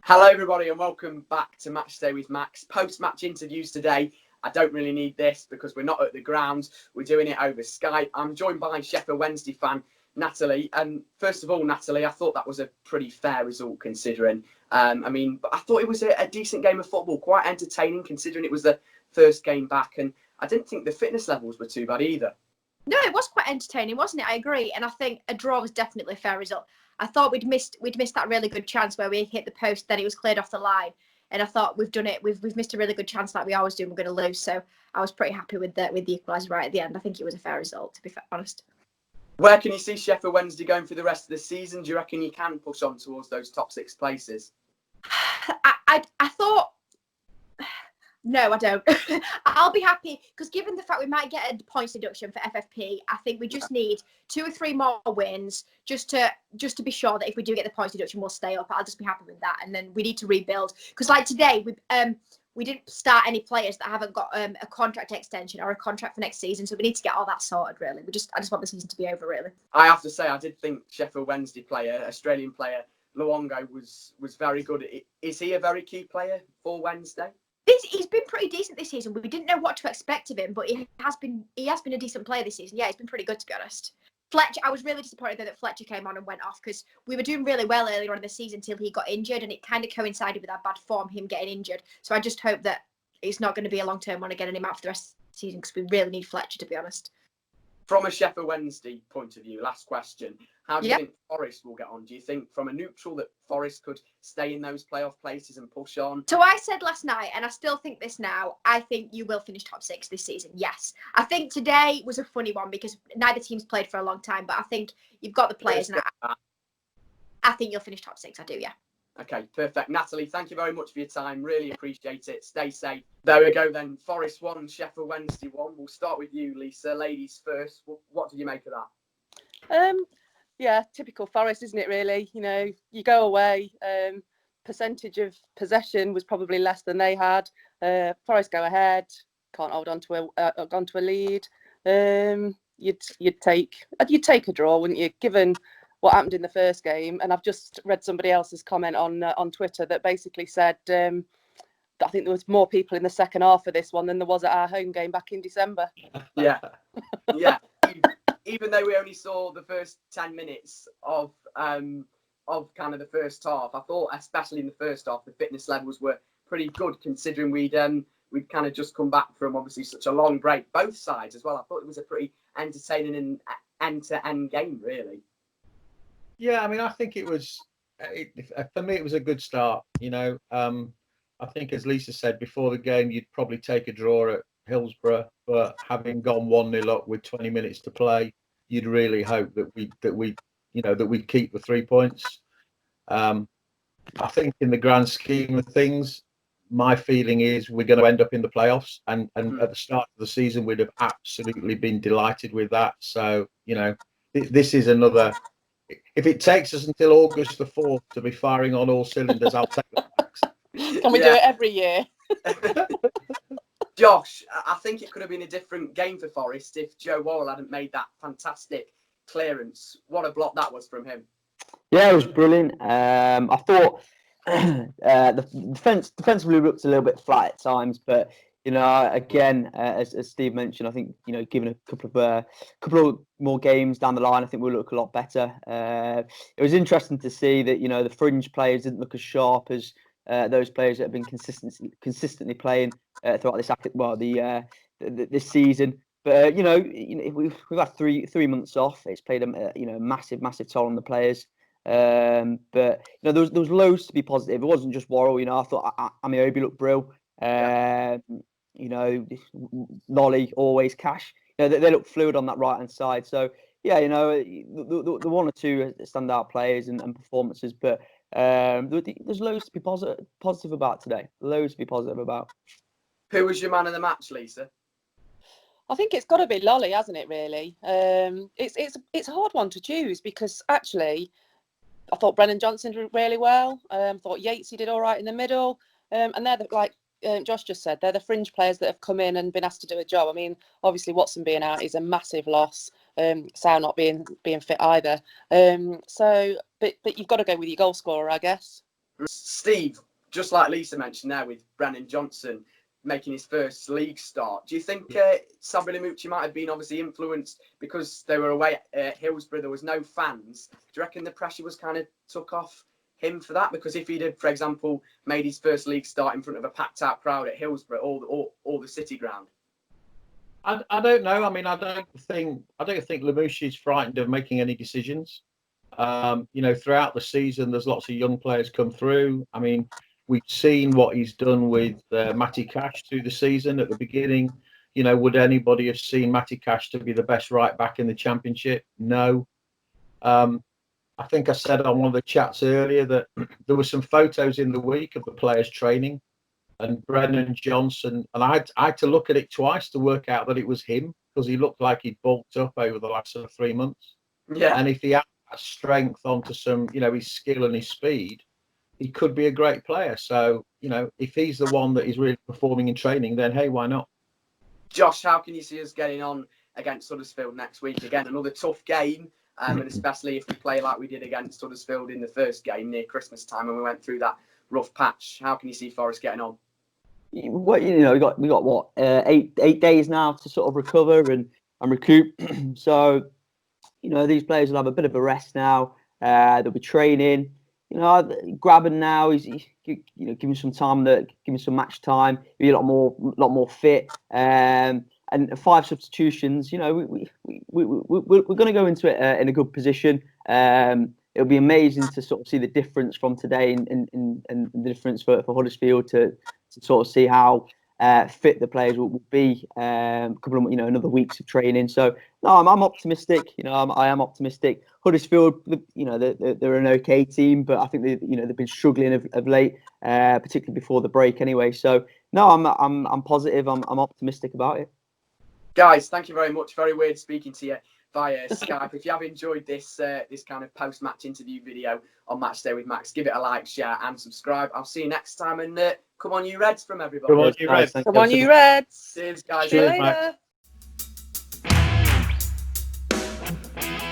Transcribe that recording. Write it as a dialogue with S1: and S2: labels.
S1: Hello everybody and welcome back to Matchday with Max. Post-match interviews today. I don't really need this because we're not at the ground. We're doing it over Skype. I'm joined by Sheffield Wednesday fan Natalie. And first of all, Natalie, I thought that was a pretty fair result considering. But I thought it was a decent game of football, quite entertaining considering it was the first game back. And I didn't think the fitness levels were too bad either.
S2: No, it was quite entertaining, wasn't it? I agree. And I think a draw was definitely a fair result. I thought we'd missed that really good chance where we hit the post, then it was cleared off the line. And I thought we've done it. We've missed a really good chance like we always do. And we're going to lose. So I was pretty happy with the equaliser right at the end. I think it was a fair result, to be honest.
S1: Where can you see Sheffield Wednesday going for the rest of the season? Do you reckon you can push on towards those top 6 places?
S2: I thought... No, I don't. I'll be happy because given the fact we might get a points deduction for FFP, I think we just need 2 or 3 more wins just to be sure that if we do get the points deduction, we'll stay up. I'll just be happy with that. And then we need to rebuild because, like today, we didn't start any players that haven't got a contract extension or a contract for next season. So we need to get all that sorted. Really, I just want the season to be over. Really,
S1: I have to say I did think Sheffield Wednesday player, Australian player Luongo was very good. Is he a very key player for Wednesday?
S2: He's been pretty decent this season. We didn't know what to expect of him, but he has been a decent player this season. Yeah, he's been pretty good, to be honest. Fletcher, I was really disappointed that Fletcher came on and went off because we were doing really well earlier on in the season until he got injured, and it kind of coincided with our bad form, him getting injured. So I just hope that it's not going to be a long-term one again and him out for the rest of the season because we really need Fletcher, to be honest.
S1: From a Sheffield Wednesday point of view, last question, how do you think Forest will get on? Do you think from a neutral that Forest could stay in those playoff places and push on?
S2: So I said last night, and I still think this now, I think you will finish top 6 this season, yes. I think today was a funny one because neither team's played for a long time, but I think you've got the players now. I think you'll finish top 6, I do, yeah.
S1: Okay, perfect. Natalie, thank you very much for your time. Really appreciate it. Stay safe. There we go then. Forest 1, Sheffield Wednesday 1. We'll start with you, Lisa. Ladies first. What do you make of that?
S3: Yeah, typical Forest, isn't it, really? You know, you go away, percentage of possession was probably less than they had. Forest go ahead, can't hold on to a lead. You'd take a draw, wouldn't you, given what happened in the first game? And I've just read somebody else's comment on Twitter that basically said that I think there was more people in the second half of this one than there was at our home game back in December.
S1: Yeah. Even though we only saw the first 10 minutes of kind of the first half, I thought, especially in the first half, the fitness levels were pretty good considering we'd kind of just come back from obviously such a long break, both sides as well. I thought it was a pretty entertaining and end-to-end game, really.
S4: Yeah, I mean, I think it was, for me, it was a good start. You know, I think, as Lisa said, before the game, you'd probably take a draw at Hillsborough, but having gone 1-0 up with 20 minutes to play, you'd really hope that we'd keep the 3 points. I think in the grand scheme of things, my feeling is we're going to end up in the playoffs, and at the start of the season, we'd have absolutely been delighted with that. So, you know, this is another. If it takes us until August the 4th to be firing on all cylinders, I'll take the Max.
S3: Can we do it every year?
S1: Josh, I think it could have been a different game for Forest if Joe Worrell hadn't made that fantastic clearance. What a block that was from him.
S5: Yeah, it was brilliant. I thought the defensively looked a little bit flat at times, but you know, again, as Steve mentioned, I think, you know, given a couple of more games down the line, I think we'll look a lot better. It was interesting to see that, you know, the fringe players didn't look as sharp as those players that have been consistently playing throughout this season. But you know, we've had three months off. It's played a massive toll on the players. But you know, there was loads to be positive. It wasn't just Worrell. You know, I thought Amiobi looked brilliant. You know, Lolly, always Cash. You know, they look fluid on that right hand side. So yeah, you know, the one or two standout players and performances, but there's loads to be positive about today. Loads to be positive about.
S1: Who was your man of the match, Lisa?
S3: I think it's got to be Lolly, hasn't it? Really, it's a hard one to choose because actually, I thought Brennan Johnson did really well. Thought Yatesy did all right in the middle, and they're like Josh just said, they're the fringe players that have come in and been asked to do a job. I mean, obviously Watson being out is a massive loss. Sal not being fit either. But you've got to go with your goal scorer, I guess.
S1: Steve, just like Lisa mentioned there with Brennan Johnson making his first league start, do you think Sabri Lamucci might have been obviously influenced because they were away at Hillsborough, there was no fans? Do you reckon the pressure was kind of took off him for that? Because if he'd have, for example, made his first league start in front of a packed out crowd at Hillsborough or the City Ground.
S4: I don't know. I mean, I don't think Lamucci is frightened of making any decisions. Throughout the season, there's lots of young players come through. I mean, we've seen what he's done with Matty Cash through the season. At the beginning, would anybody have seen Matty Cash to be the best right back in the Championship? No. I think I said on one of the chats earlier that there were some photos in the week of the players training, and Brennan Johnson, and I had to look at it twice to work out that it was him, because he looked like he'd bulked up over the last 3 months.
S1: Yeah.
S4: And if he had that strength onto some, his skill and his speed, he could be a great player. So, if he's the one that is really performing in training, then hey, why not?
S1: Josh, how can you see us getting on against Huddersfield next week? Again, another tough game, and especially if we play like we did against Huddersfield in the first game near Christmas time when we went through that rough patch. How can you see Forest getting on?
S5: Well, we got what 8 days now to sort of recover and recoup. So, these players will have a bit of a rest now. They'll be training. Grabbing now. He's give him some time. Give him some match time. Be a lot more fit. And 5 substitutions. We're going to go into it in a good position. It'll be amazing to sort of see the difference from today and the difference for Huddersfield to sort of see how fit the players will be. A couple of another weeks of training. So no, I'm optimistic. I am optimistic. Huddersfield, they're an okay team, but I think they've been struggling of late, particularly before the break. Anyway, so no, I'm positive. I'm optimistic about it.
S1: Guys, thank you very much. Very weird speaking to you via Skype. If you have enjoyed this kind of post-match interview video on Matchday with Max, give it a like, share, and subscribe. I'll see you next time, and come on, you Reds from everybody.
S4: Come on, you Reds.
S3: Come on, you Reds.
S1: Cheers, guys.
S3: See you
S4: Cheers,
S3: later.
S4: Max.